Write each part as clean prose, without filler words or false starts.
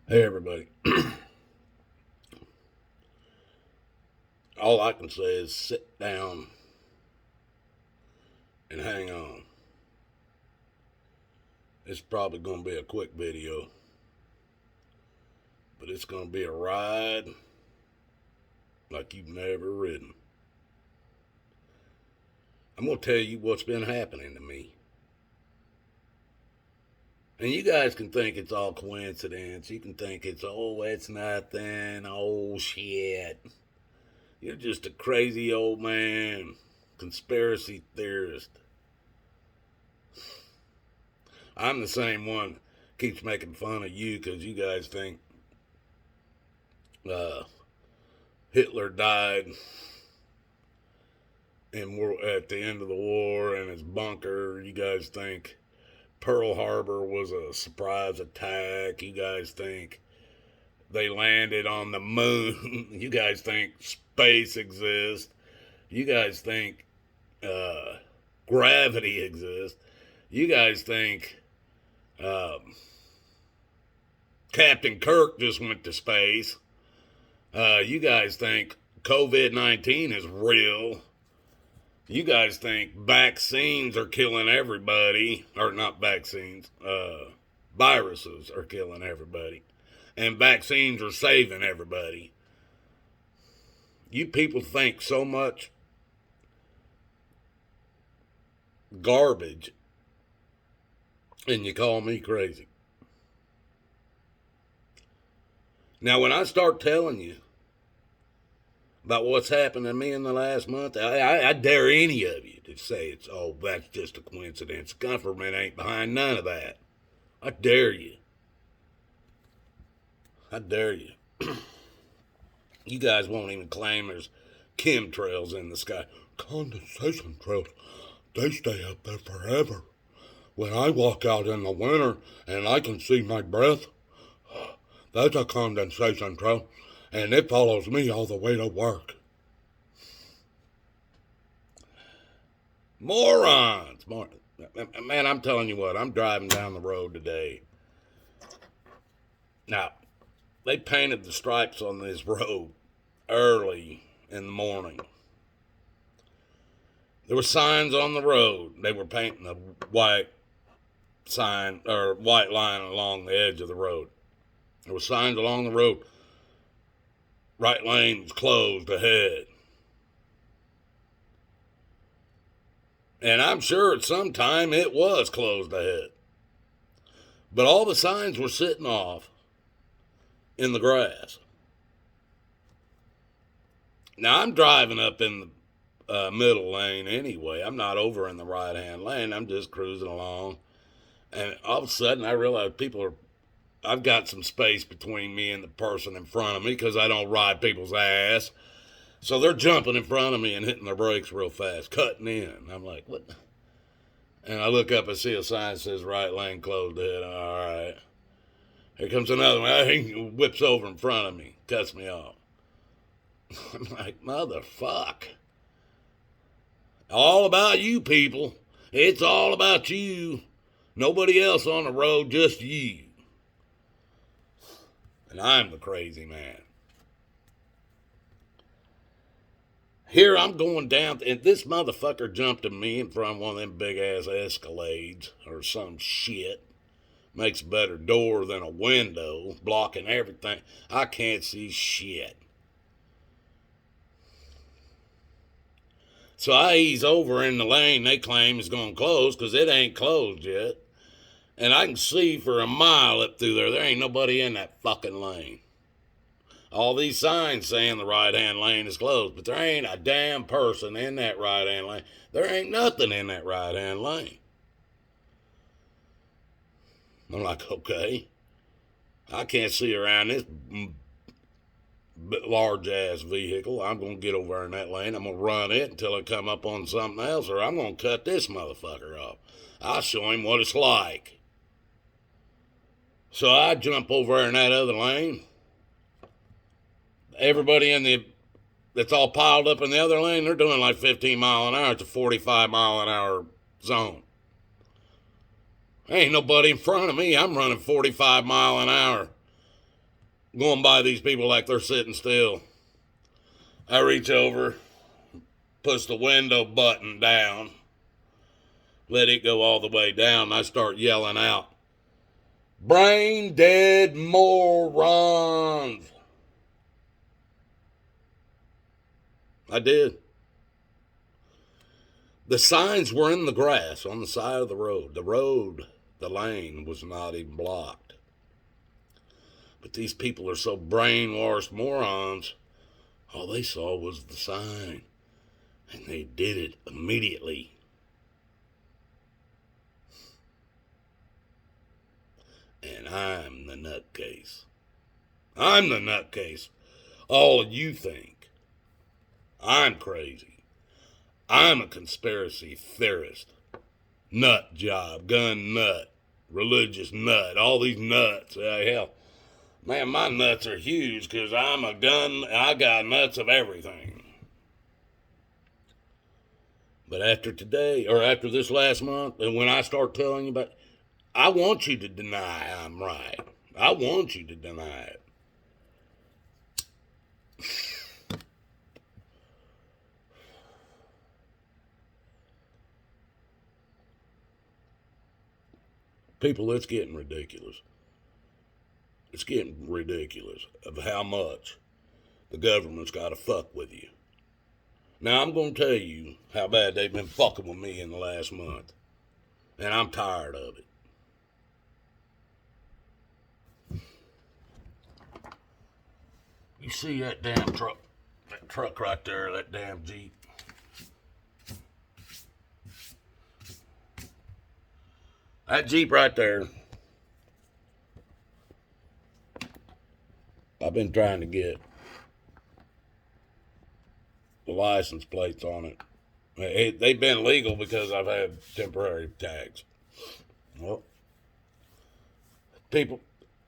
Hey, everybody. All I can say is sit down and hang on. It's probably going to be a quick video, but it's going to be a ride like you've never ridden. I'm going to tell you what's been happening to me. And you guys can think it's all coincidence. You can think it's nothing. Oh, shit. You're just a crazy old man, conspiracy theorist. I'm the same one keeps making fun of you because you guys think uh, Hitler died and we're at the end of the war in his bunker. You guys think Pearl Harbor was a surprise attack. You guys think they landed on the moon. You guys think space exists. You guys think gravity exists. You guys think Captain Kirk just went to space. You guys think COVID-19 is real. You guys think vaccines are killing everybody, or not vaccines, viruses are killing everybody, and vaccines are saving everybody. You people think so much garbage, and you call me crazy. Now, when I start telling you about what's happened to me in the last month, I dare any of you to say that's just a coincidence. Government ain't behind none of that. I dare you. I dare you. You guys won't even claim there's chemtrails in the sky. Condensation trails, they stay up there forever. When I walk out in the winter and I can see my breath, that's a condensation trail, and it follows me all the way to work. Morons! Man, I'm telling you what, I'm driving down the road today. Now, they painted the stripes on this road early in the morning. There were signs on the road. They were painting a white sign or white line along the edge of the road. There were signs along the road. Right lane was closed ahead. And I'm sure at some time it was closed ahead. But all the signs were sitting off in the grass. Now, I'm driving up in the middle lane anyway. I'm not over in the right-hand lane. I'm just cruising along. And all of a sudden, I realize I've got some space between me and the person in front of me because I don't ride people's ass. So they're jumping in front of me and hitting their brakes real fast, cutting in. I'm like, what? And I look up and see a sign that says right lane closed ahead. All right. Here comes another one. He whips over in front of me, cuts me off. I'm like, motherfuck. All about you people. It's all about you. Nobody else on the road, just you. And I'm the crazy man. Here I'm going down, and this motherfucker jumped at me in front of one of them big ass Escalades or some shit. Makes a better door than a window, blocking everything. I can't see shit. So I ease over in the lane they claim is going to close because it ain't closed yet. And I can see for a mile up through there. There ain't nobody in that fucking lane. All these signs saying the right-hand lane is closed, but there ain't a damn person in that right-hand lane. There ain't nothing in that right-hand lane. I'm like, okay. I can't see around this large-ass vehicle. I'm going to get over in that lane. I'm going to run it until I come up on something else, or I'm going to cut this motherfucker off. I'll show him what it's like. So I jump over in that other lane. Everybody that's all piled up in the other lane, they're doing like 15 mile an hour. It's a 45 mile an hour zone. Ain't nobody in front of me. I'm running 45 mile an hour. going by these people like they're sitting still. I reach over, push the window button down, let it go all the way down, and I start yelling out, "Brain dead morons!" I did. The signs were in the grass on the side of the road. The lane was not even blocked. But these people are so brainwashed morons, all they saw was the sign. And they did it immediately. And I'm the nutcase. I'm the nutcase. All of you think I'm crazy. I'm a conspiracy theorist. Nut job, gun nut, religious nut, all these nuts. Hell, man, my nuts are huge because I got nuts of everything. But after today, or after this last month, and when I start telling you about, I want you to deny I'm right. I want you to deny it. People, it's getting ridiculous. It's getting ridiculous of how much the government's got to fuck with you. Now, I'm going to tell you how bad they've been fucking with me in the last month. And I'm tired of it. You see that damn truck? That truck right there, that damn Jeep. That Jeep right there. I've been trying to get the license plates on it. They've been legal because I've had temporary tags. Well, people,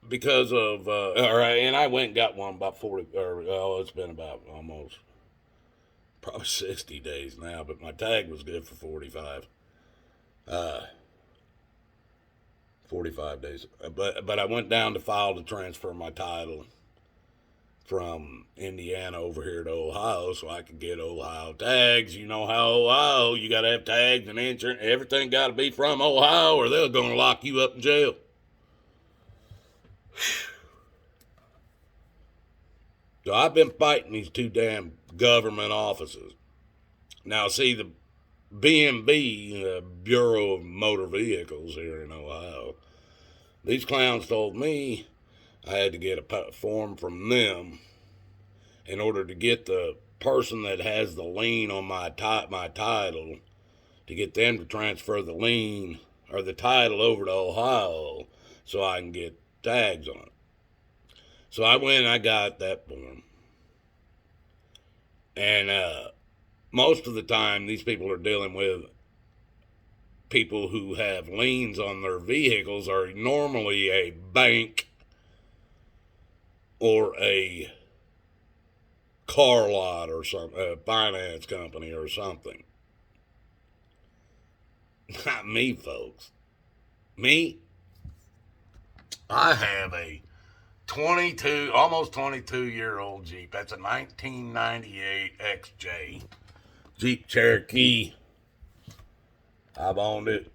because of, and I went and got one about 40, it's been about almost, probably 60 days now, but my tag was good for 45. 45 days. But I went down to file to transfer my title from Indiana over here to Ohio so I could get Ohio tags. You know how Ohio, you got to have tags and insurance. Everything got to be from Ohio or they're going to lock you up in jail. So I've been fighting these two damn government offices. Now, see, the BMV, Bureau of Motor Vehicles here in Ohio, these clowns told me I had to get a form from them in order to get the person that has the lien on my title, to get them to transfer the lien or the title over to Ohio so I can get tags on it. So I went and I got that form. And most of the time, these people are dealing with people who have liens on their vehicles are normally a bank or a car lot or something, a finance company or something. Not me, folks. Me? I have a 22, almost 22-year-old Jeep. That's a 1998 XJ. Jeep Cherokee. I've owned it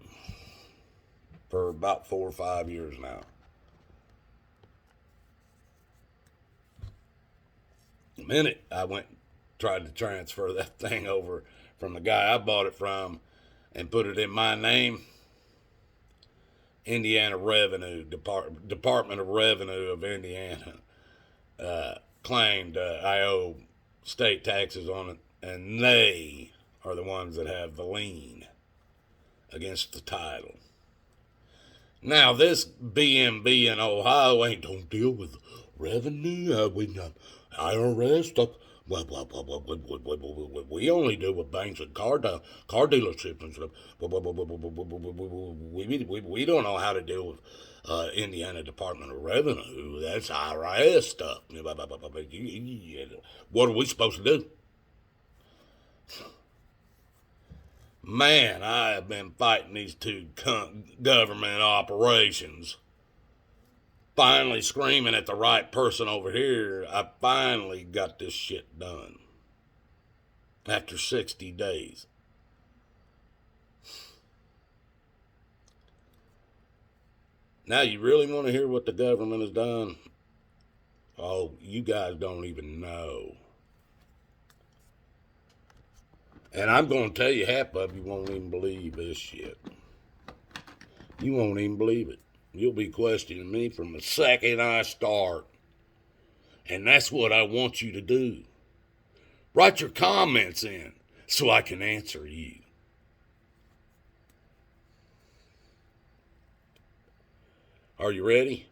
for about 4 or 5 years now. The minute I went and tried to transfer that thing over from the guy I bought it from and put it in my name, Indiana Revenue, Department of Revenue of Indiana, claimed I owe state taxes on it, and they are the ones that have the lien against the title. Now, this BMB in Ohio don't deal with revenue, IRS stuff. We only deal with banks and car dealerships and stuff. We don't know how to deal with Indiana Department of Revenue. That's IRS stuff. What are we supposed to do? Man, I have been fighting these two government operations. finally screaming at the right person over here, I finally got this shit done. After 60 days. Now, you really want to hear what the government has done? Oh, you guys don't even know. And I'm going to tell you, half of you won't even believe this shit. You won't even believe it. You'll be questioning me from the second I start. And that's what I want you to do. Write your comments in so I can answer you. Are you ready?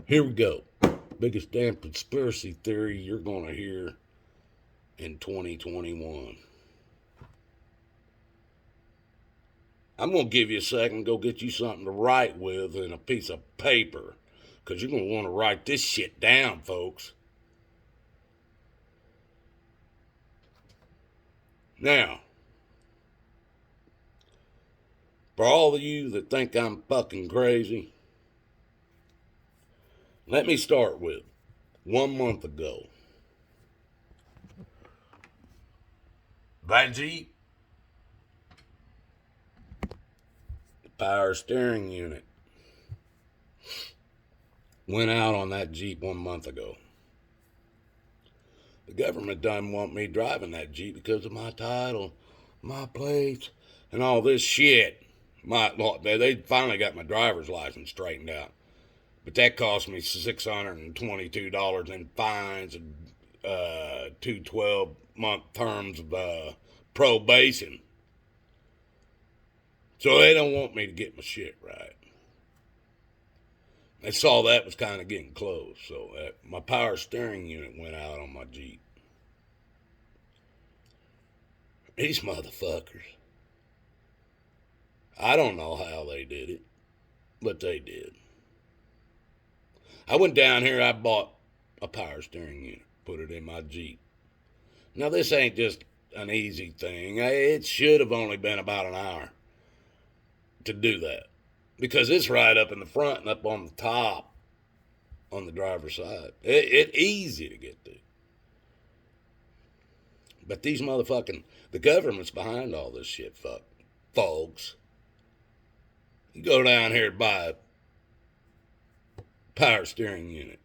Here we go. Biggest damn conspiracy theory you're going to hear in 2021. I'm going to give you a second, go get you something to write with and a piece of paper, because you're going to want to write this shit down, folks. Now, for all of you that think I'm fucking crazy, let me start with 1 month ago. That Jeep, the power steering unit, went out on that Jeep 1 month ago. The government doesn't want me driving that Jeep because of my title, my plates, and all this shit. They finally got my driver's license straightened out. But that cost me $622 in fines and 2 12-month terms of probation. So they don't want me to get my shit right. They saw that was kind of getting close. So my power steering unit went out on my Jeep. These motherfuckers. I don't know how they did it, but they did. I went down here, I bought a power steering unit, put it in my Jeep. Now, this ain't just an easy thing. It should have only been about an hour to do that, because it's right up in the front and up on the top on the driver's side. It's easy to get to. But these the government's behind all this shit, folks. You go down here and buy a power steering unit.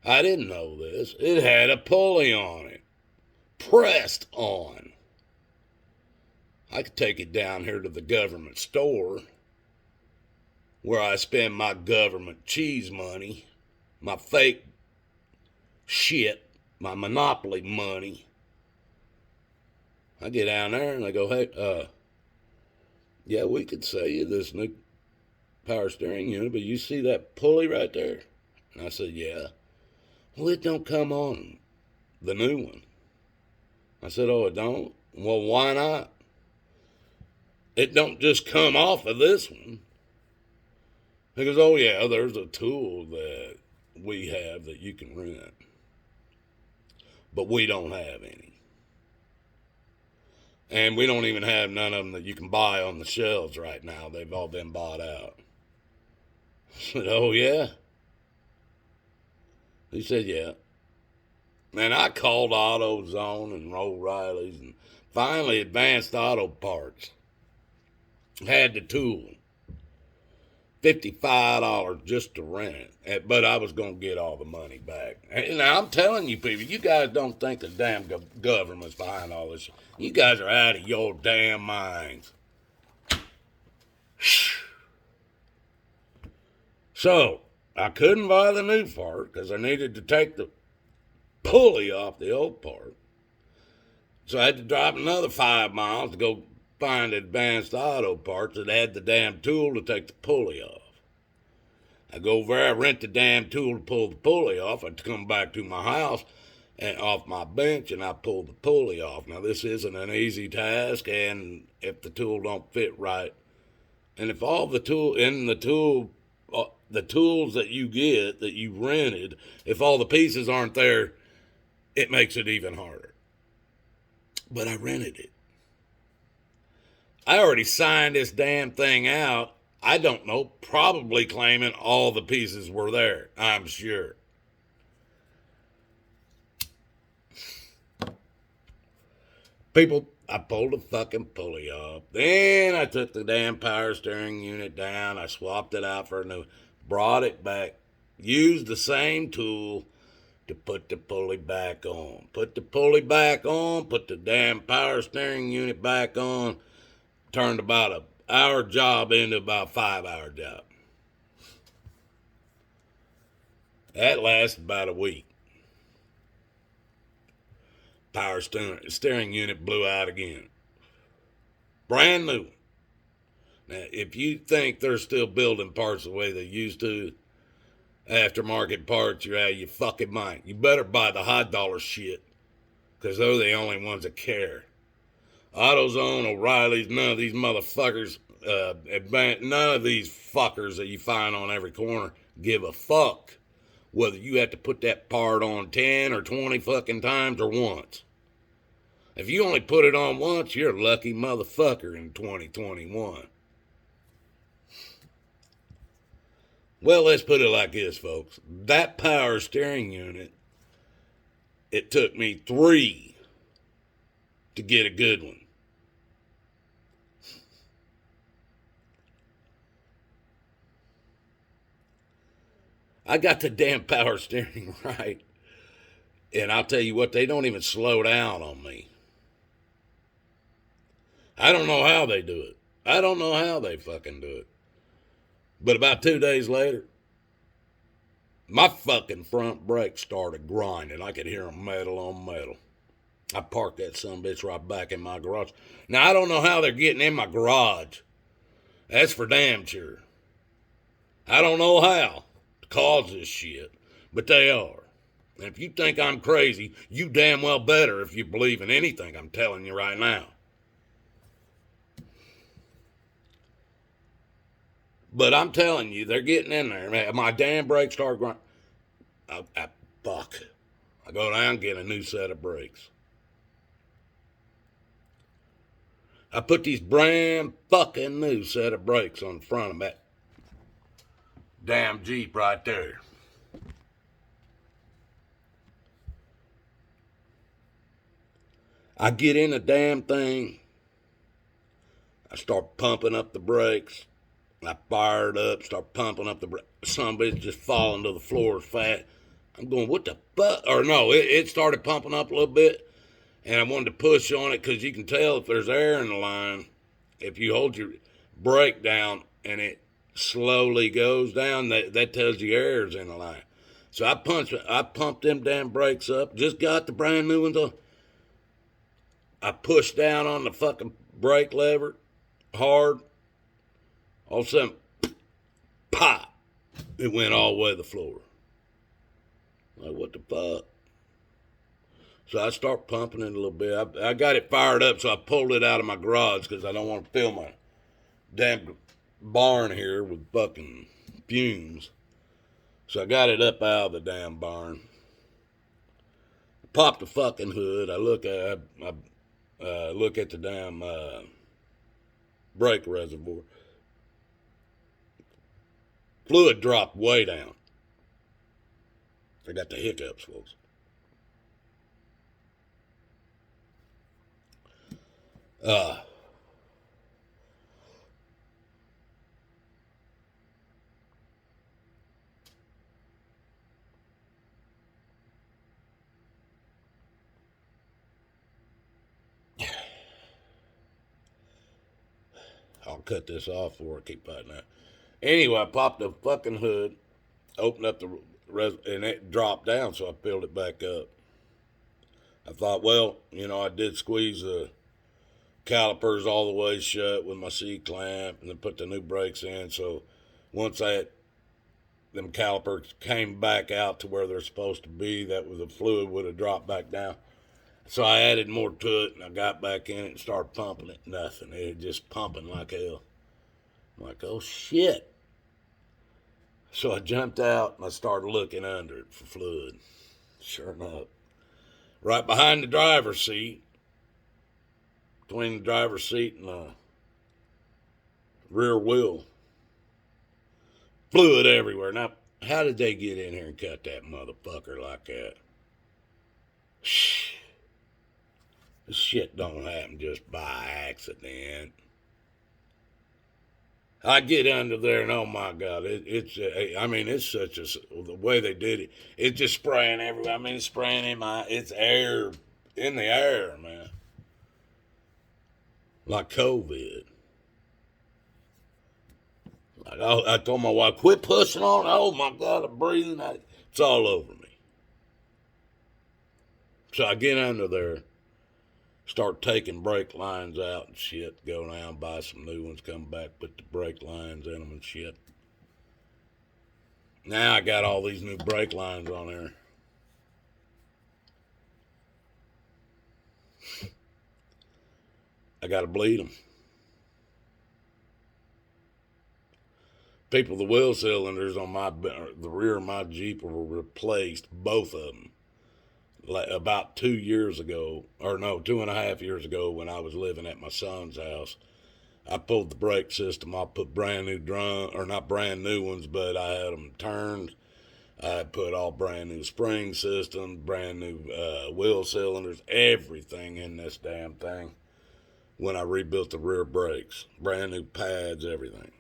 I didn't know this. It had a pulley on it. Pressed on. I could take it down here to the government store where I spend my government cheese money, my fake shit, my monopoly money. I get down there and I go, hey, yeah, we could sell you this new power steering unit, but you see that pulley right there? And I said, yeah. Well, it don't come on the new one. I said, oh, it don't? Well, why not? It don't just come off of this one. He goes, oh, yeah, there's a tool that we have that you can rent. But we don't have any. And we don't even have none of them that you can buy on the shelves right now. They've all been bought out. I said, oh, yeah? He said, yeah. And I called AutoZone and O'Reilly's and finally Advanced Auto Parts had the tool. $55 just to rent it. But I was going to get all the money back. And now I'm telling you people, you guys don't think the damn government's behind all this. You guys are out of your damn minds. So, I couldn't buy the new part because I needed to take the pulley off the old part. So I had to drive another 5 miles to go find Advanced Auto Parts that had the damn tool to take the pulley off. I go over there, I rent the damn tool to pull the pulley off. I come back to my house and off my bench and I pull the pulley off. Now this isn't an easy task, and if the tool don't fit right, and if all the tools that you get, that you rented, if all the pieces aren't there, it makes it even harder. But I rented it. I already signed this damn thing out. I don't know, probably claiming all the pieces were there. I'm sure. People, I pulled the fucking pulley off. Then I took the damn power steering unit down. I swapped it out for a new, brought it back, used the same tool to put the pulley back on. Put the pulley back on, put the damn power steering unit back on. Turned about a hour job into about a 5 hour job. That lasted about a week. Power steering unit blew out again. Brand new. Now, if you think they're still building parts the way they used to, aftermarket parts, you're out of your fucking mind. You better buy the high dollar shit, because they're the only ones that care. AutoZone, O'Reilly's, none of these motherfuckers, none of these fuckers that you find on every corner give a fuck whether you have to put that part on 10 or 20 fucking times or once. If you only put it on once, you're a lucky motherfucker in 2021. Well, let's put it like this, folks. That power steering unit, it took me 3 to get a good one. I got the damn power steering right. And I'll tell you what, they don't even slow down on me. I don't know how they do it. I don't know how they fucking do it. But about 2 days later, my fucking front brakes started grinding. I could hear them metal on metal. I parked that sumbitch right back in my garage. Now, I don't know how they're getting in my garage. That's for damn sure. I don't know how to cause this shit, but they are. And if you think I'm crazy, you damn well better if you believe in anything I'm telling you right now. But I'm telling you, they're getting in there. My damn brakes start grinding. Fuck. I go down and get a new set of brakes. I put these brand fucking new set of brakes on the front of that damn Jeep right there. I get in the damn thing. I start pumping up the brakes. I fire it up, start pumping up the brakes. Somebody's just falling to the floor as fast. I'm going, what the fuck? Or no, it started pumping up a little bit. And I wanted to push on it because you can tell if there's air in the line. If you hold your brake down and it slowly goes down, that tells you air's in the line. So I pumped them damn brakes up, just got the brand new ones on. I pushed down on the fucking brake lever hard. All of a sudden, pop, it went all the way to the floor. Like, what the fuck? So I start pumping it a little bit. I got it fired up, so I pulled it out of my garage because I don't want to fill my damn barn here with fucking fumes. So I got it up out of the damn barn. Popped the fucking hood. I look at the damn brake reservoir. Fluid dropped way down. I got the hiccups, folks. I'll cut this off before I keep fighting that. Anyway, I popped the fucking hood, opened up and it dropped down, so I filled it back up. I thought, well, I did squeeze the calipers all the way shut with my C-clamp and then put the new brakes in. So once them calipers came back out to where they're supposed to be, the fluid would have dropped back down. So I added more to it and I got back in it and started pumping it. Nothing. It was just pumping like hell. I'm like, oh shit. So I jumped out and I started looking under it for fluid. Sure enough, right behind the driver's seat, between the driver's seat and the rear wheel. Fluid everywhere. Now, how did they get in here and cut that motherfucker like that? Shh. This shit don't happen just by accident. I get under there and oh my God, it's such the way they did it. It's just spraying everywhere. I mean, it's spraying it's air in the air, man. Like COVID. Like I told my wife, quit pushing on. Oh my God, I'm breathing. It's all over me. So I get under there, start taking brake lines out and shit, go down, buy some new ones, come back, put the brake lines in them and shit. Now I got all these new brake lines on there. I got to bleed them. People, the wheel cylinders on the rear of my Jeep were replaced, both of them, like about 2 years ago, or no, 2.5 years ago when I was living at my son's house. I pulled the brake system. I put brand new not brand new ones, but I had them turned. I put all brand new spring systems, brand new wheel cylinders, everything in this damn thing. When I rebuilt the rear brakes, brand new pads, everything.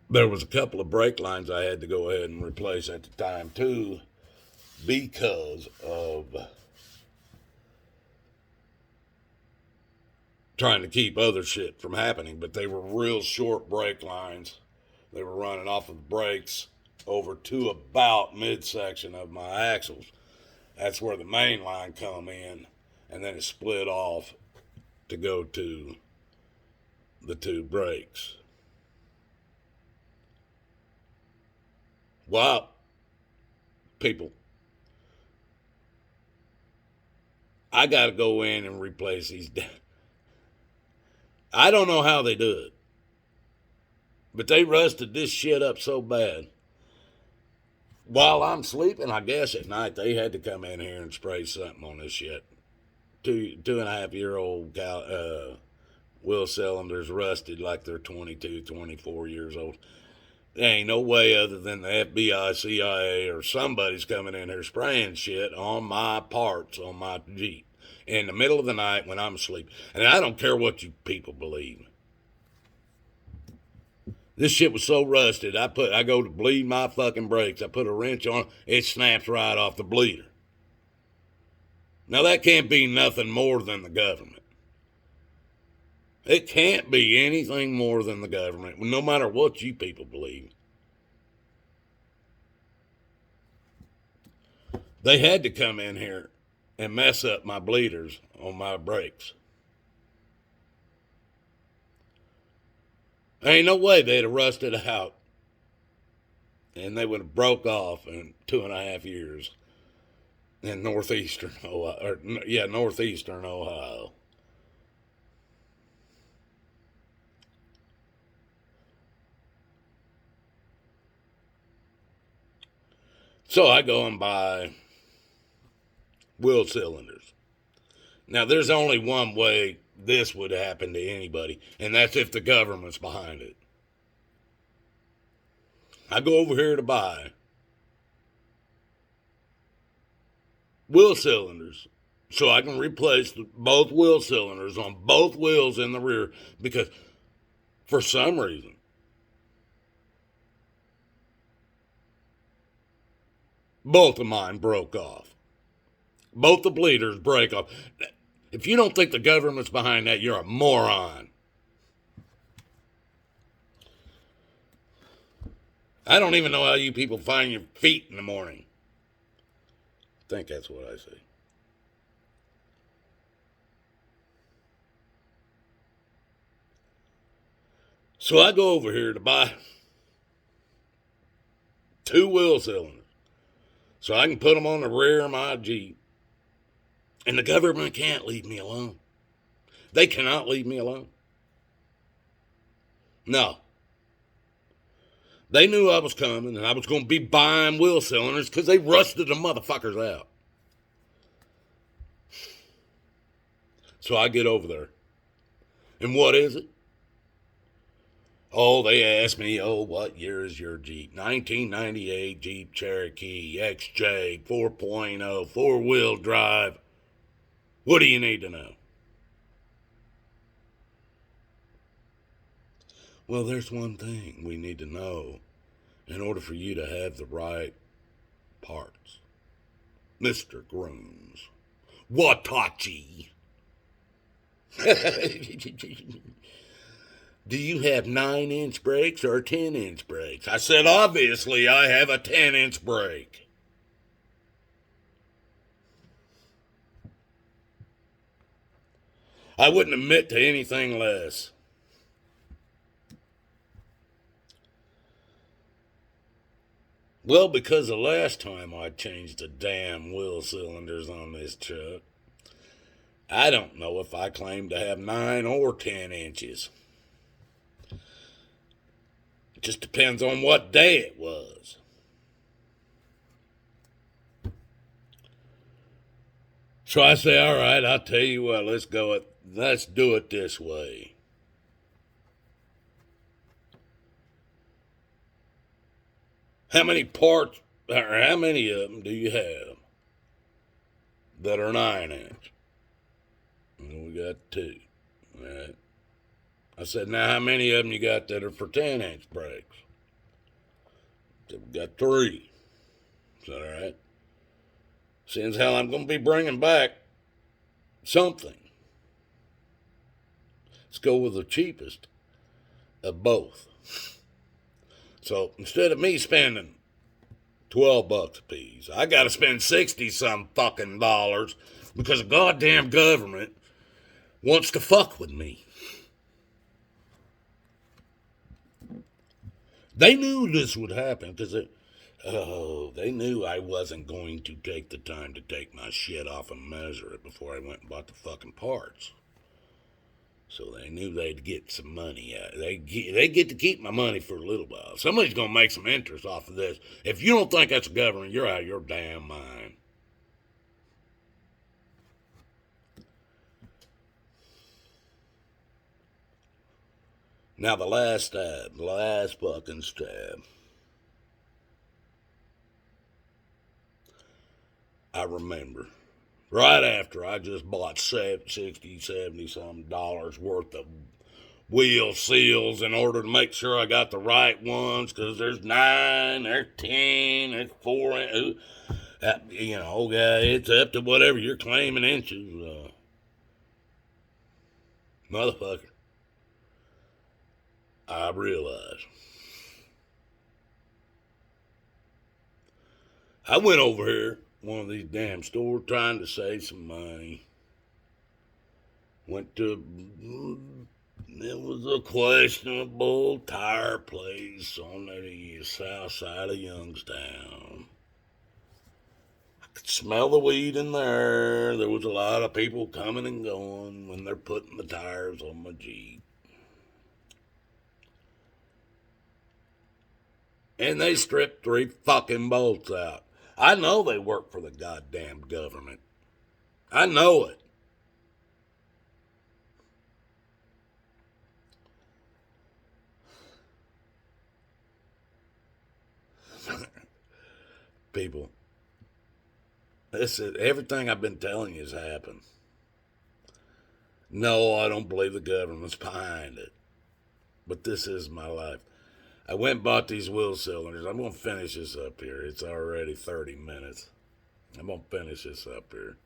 There was a couple of brake lines I had to go ahead and replace at the time too, because of trying to keep other shit from happening. But they were real short brake lines. They were running off of the brakes over to about midsection of my axles. That's where the main line come in, and then it split off to go to the two brakes. Well, people, I got to go in and replace these. I don't know how they do it, but they rusted this shit up so bad. While I'm sleeping, I guess at night, they had to come in here and spray something on this shit. 2.5-year-old wheel cylinders rusted like they're 22, 24 years old. There ain't no way other than the FBI, CIA, or somebody's coming in here spraying shit on my parts on my Jeep in the middle of the night when I'm asleep. And I don't care what you people believe. This shit was so rusted, I go to bleed my fucking brakes. I put a wrench on it snaps right off the bleeder. Now that can't be nothing more than the government. It can't be anything more than the government, no matter what you people believe. They had to come in here and mess up my bleeders on my brakes. There ain't no way they'd have rusted out and they would have broke off in 2.5 years in northeastern Ohio. So I go and buy wheel cylinders. Now, there's only one way this would happen to anybody, and that's if the government's behind it. I go over here to buy wheel cylinders so I can replace both wheel cylinders on both wheels in the rear because for some reason, both of mine broke off. Both the bleeders break off. If you don't think the government's behind that, you're a moron. I don't even know how you people find your feet in the morning. I think that's what I say. So I go over here to buy 2 wheel cylinders so I can put them on the rear of my Jeep. And the government can't leave me alone. They cannot leave me alone. No. They knew I was coming and I was going to be buying wheel cylinders because they rusted the motherfuckers out. So I get over there. And what is it? Oh, they asked me, what year is your Jeep? 1998 Jeep Cherokee XJ 4.0 four-wheel drive. What do you need to know? Well, there's one thing we need to know in order for you to have the right parts. Mr. Grooms. Watachee. Do you have 9-inch brakes or 10-inch brakes? I said, obviously, I have a 10-inch brake. I wouldn't admit to anything less. Well, because the last time I changed the damn wheel cylinders on this truck, I don't know if I claimed to have 9 or 10 inches. It just depends on what day it was. So I say, all right, I'll tell you what, let's do it this way. How many parts, or how many of them do you have that are 9-inch? Well, we got 2. All right. I said, now how many of them you got that are for 10-inch brakes? I said, we got 3. Is that all right? Seeing as hell I'm going to be bringing back something. Let's go with the cheapest of both. So instead of me spending $12 a piece, I got to spend 60-some fucking dollars because the goddamn government wants to fuck with me. They knew this would happen because they knew I wasn't going to take the time to take my shit off and measure it before I went and bought the fucking parts. So they knew they'd get some money out. They get to keep my money for a little while. Somebody's going to make some interest off of this. If you don't think that's a government, you're out of your damn mind. Now the last fucking stab. I remember. Right after I just bought 60, 70 some dollars worth of wheel seals in order to make sure I got the right ones, because there's 9, there's 10, there's 4. Okay, it's up to whatever you're claiming inches. Motherfucker. I realized. I went over here, one of these damn stores, trying to save some money. Went to, it was a questionable tire place on the south side of Youngstown. I could smell the weed in there. There was a lot of people coming and going when they're putting the tires on my Jeep. And they stripped 3 fucking bolts out. I know they work for the goddamn government. I know it. People, this is everything I've been telling you has happened. No, I don't believe the government's behind it. But this is my life. I went and bought these wheel cylinders. I'm going to finish this up here. It's already 30 minutes. I'm going to finish this up here.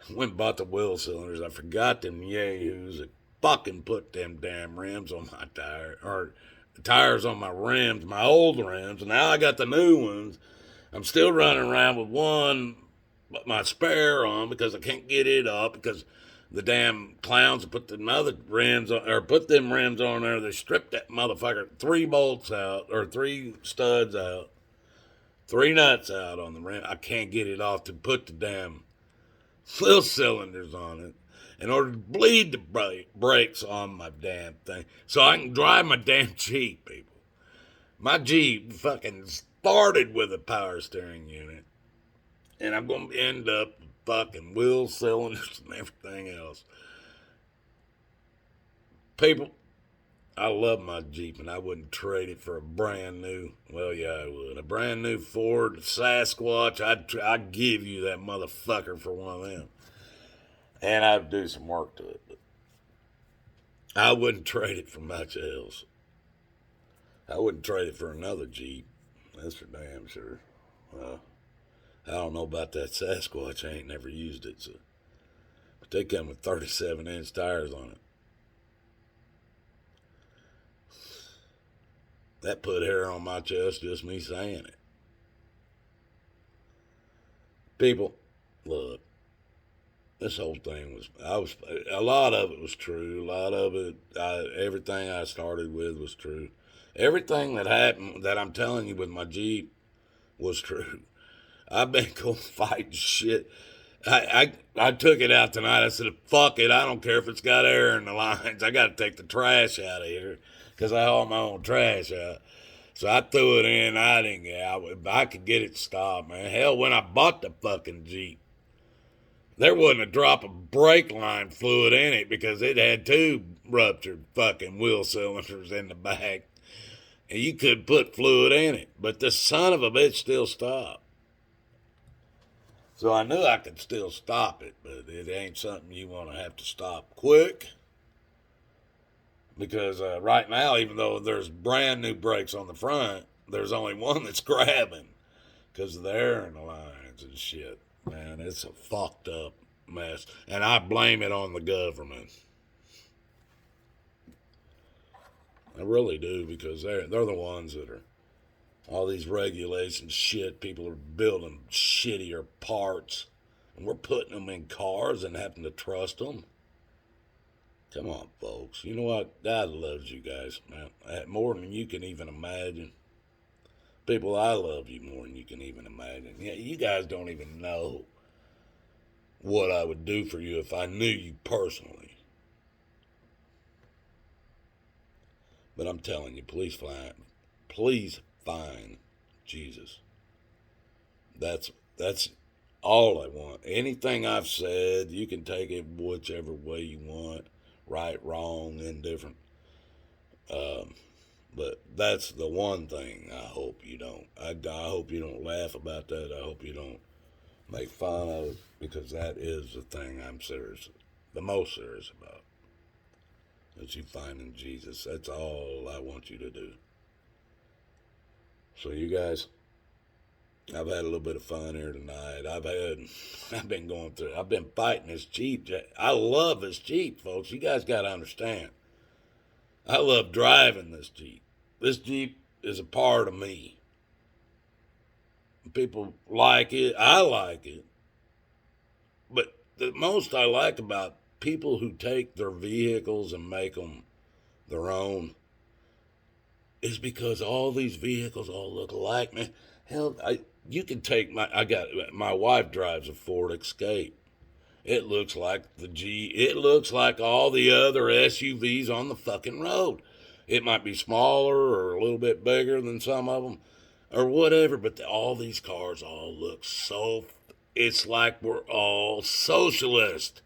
I went and bought the wheel cylinders. I forgot them yahoos that fucking put them damn rims on my tire, or tires on my rims, my old rims. And now I got the new ones. I'm still running around with one, my spare on, because I can't get it up because the damn clowns put them other rims on, or put them rims on there. They stripped that motherfucker 3 bolts out, or 3 studs out, 3 nuts out on the rim. I can't get it off to put the damn wheel cylinders on it in order to bleed the brakes on my damn thing so I can drive my damn Jeep, people. My Jeep fucking started with a power steering unit, and I'm going to end up fucking wheel cylinders and everything else. People, I love my Jeep, and I wouldn't trade it for a brand new. Well, yeah, I would. A brand new Ford Sasquatch. I'd give you that motherfucker for one of them, and I'd do some work to it. But I wouldn't trade it for much else. I wouldn't trade it for another Jeep. That's for damn sure. I don't know about that Sasquatch. I ain't never used it, so. But they come with 37-inch tires on it. That put hair on my chest just me saying it. People, look, this whole thing a lot of it was true. A lot of it, everything I started with was true. Everything that happened that I'm telling you with my Jeep was true. I've been going fighting shit. I took it out tonight. I said, fuck it. I don't care if it's got air in the lines. I got to take the trash out of here because I haul my own trash out. So I threw it in. I didn't get out. I could get it stopped, man. Hell, when I bought the fucking Jeep, there wasn't a drop of brake line fluid in it because it had two ruptured fucking wheel cylinders in the back. And you could put fluid in it. But the son of a bitch still stopped. So I knew I could still stop it, but it ain't something you want to have to stop quick. Because right now, even though there's brand new brakes on the front, there's only one that's grabbing because of the air in the lines and shit. Man, it's a fucked up mess. And I blame it on the government. I really do, because they're the ones that are all these regulations shit. People are building shittier parts, and we're putting them in cars and having to trust them. Come on, folks. You know what? God loves you guys, man, more than you can even imagine. People, I love you more than you can even imagine. Yeah, you guys don't even know what I would do for you if I knew you personally. But I'm telling you, please find Jesus. That's all I want. Anything I've said, you can take it whichever way you want, right, wrong, indifferent. But that's the one thing I hope you don't. I hope you don't laugh about that. I hope you don't make fun of it, because that is the thing I'm the most serious about. That you find in Jesus. That's all I want you to do. So you guys, I've had a little bit of fun here tonight. I've been fighting this Jeep. I love this Jeep, folks. You guys got to understand. I love driving this Jeep. This Jeep is a part of me. People like it. I like it. But the most I like about people who take their vehicles and make them their own is because all these vehicles all look alike, man. Hell, you can take my wife drives a Ford Escape. It looks like it looks like all the other SUVs on the fucking road. It might be smaller or a little bit bigger than some of them or whatever, but all these cars all look so, it's like we're all socialist.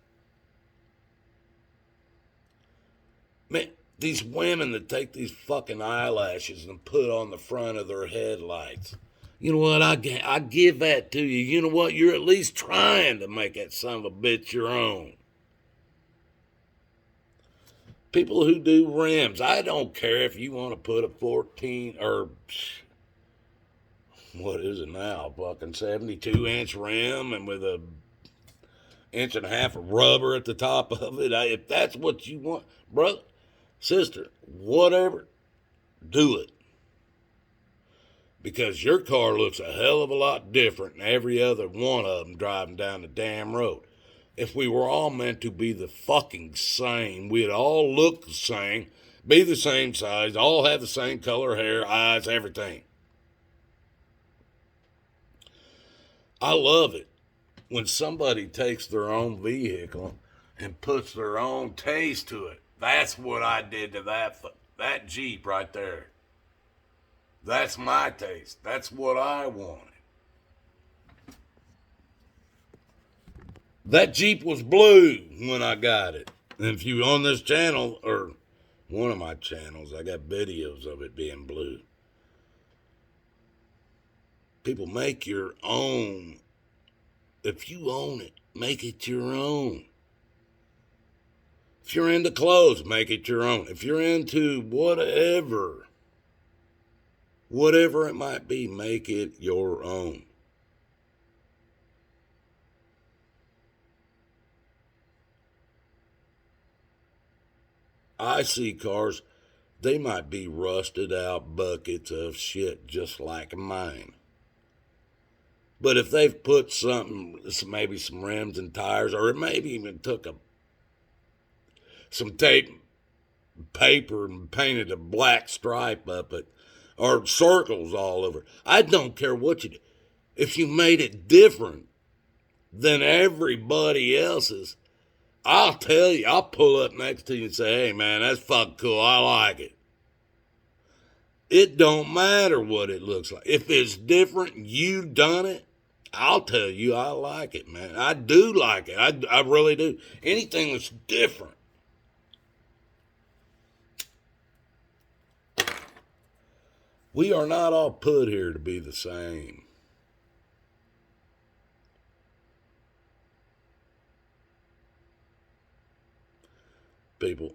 Man, these women that take these fucking eyelashes and put on the front of their headlights. You know what? I give that to you. You know what? You're at least trying to make that son of a bitch your own. People who do rims. I don't care if you want to put a 14 or what is it now? Fucking 72-inch rim and with a inch and a half of rubber at the top of it. If that's what you want, brother, sister, whatever, do it. Because your car looks a hell of a lot different than every other one of them driving down the damn road. If we were all meant to be the fucking same, we'd all look the same, be the same size, all have the same color hair, eyes, everything. I love it when somebody takes their own vehicle and puts their own taste to it. That's what I did to that Jeep right there. That's my taste. That's what I wanted. That Jeep was blue when I got it. And if you on this channel, or one of my channels. I got videos of it being blue. People, make your own. If you own it, make it your own. If you're into clothes, make it your own. If you're into whatever it might be, make it your own. I see cars, they might be rusted out buckets of shit just like mine. But if they've put something, maybe some rims and tires, or maybe even took some tape, paper, and painted a black stripe up it, or circles all over, I don't care what you do. If you made it different than everybody else's, I'll tell you, I'll pull up next to you and say, hey man, that's fucking cool, I like it. It don't matter what it looks like. If it's different, you done it, I'll tell you I like it, man. I do like it. I really do. Anything that's different. We are not all put here to be the same. People,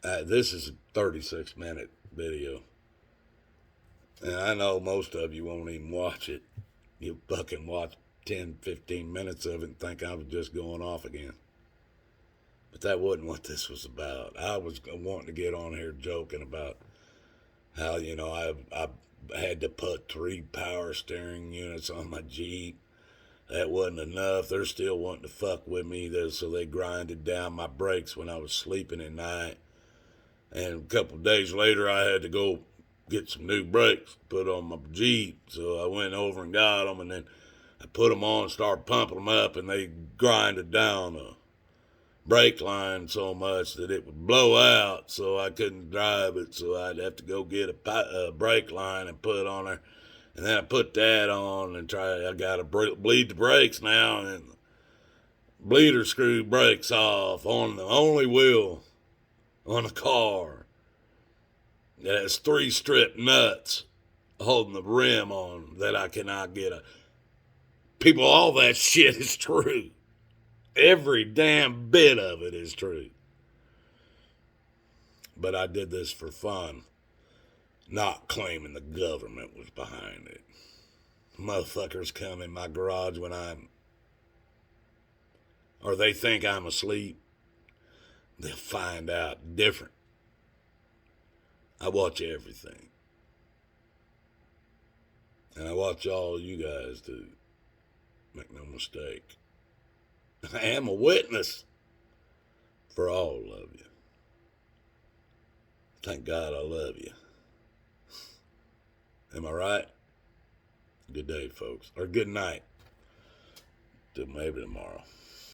this is a 36-minute video. And I know most of you won't even watch it. You fucking watch 10, 15 minutes of it and think I was just going off again. But that wasn't what this was about. I was wanting to get on here joking about how, I had to put 3 power steering units on my Jeep. That wasn't enough. They're still wanting to fuck with me, so they grinded down my brakes when I was sleeping at night. And a couple of days later, I had to go get some new brakes put on my Jeep. So I went over and got them, and then I put them on and started pumping them up, and they grinded down the brake line so much that it would blow out, so I couldn't drive it. So I'd have to go get a brake line and put it on there. And then I put that on and I got to bleed the brakes now, and the bleeder screw brakes off on the only wheel on the car. It has 3 strip nuts holding the rim on that I cannot get a. People, all that shit is true. Every damn bit of it is true. But I did this for fun, not claiming the government was behind it. Motherfuckers come in my garage when or they think I'm asleep. They'll find out different. I watch everything. And I watch all you guys do. Make no mistake. I am a witness for all of you. Thank God I love you. Am I right? Good day, folks. Or good night. Till maybe tomorrow.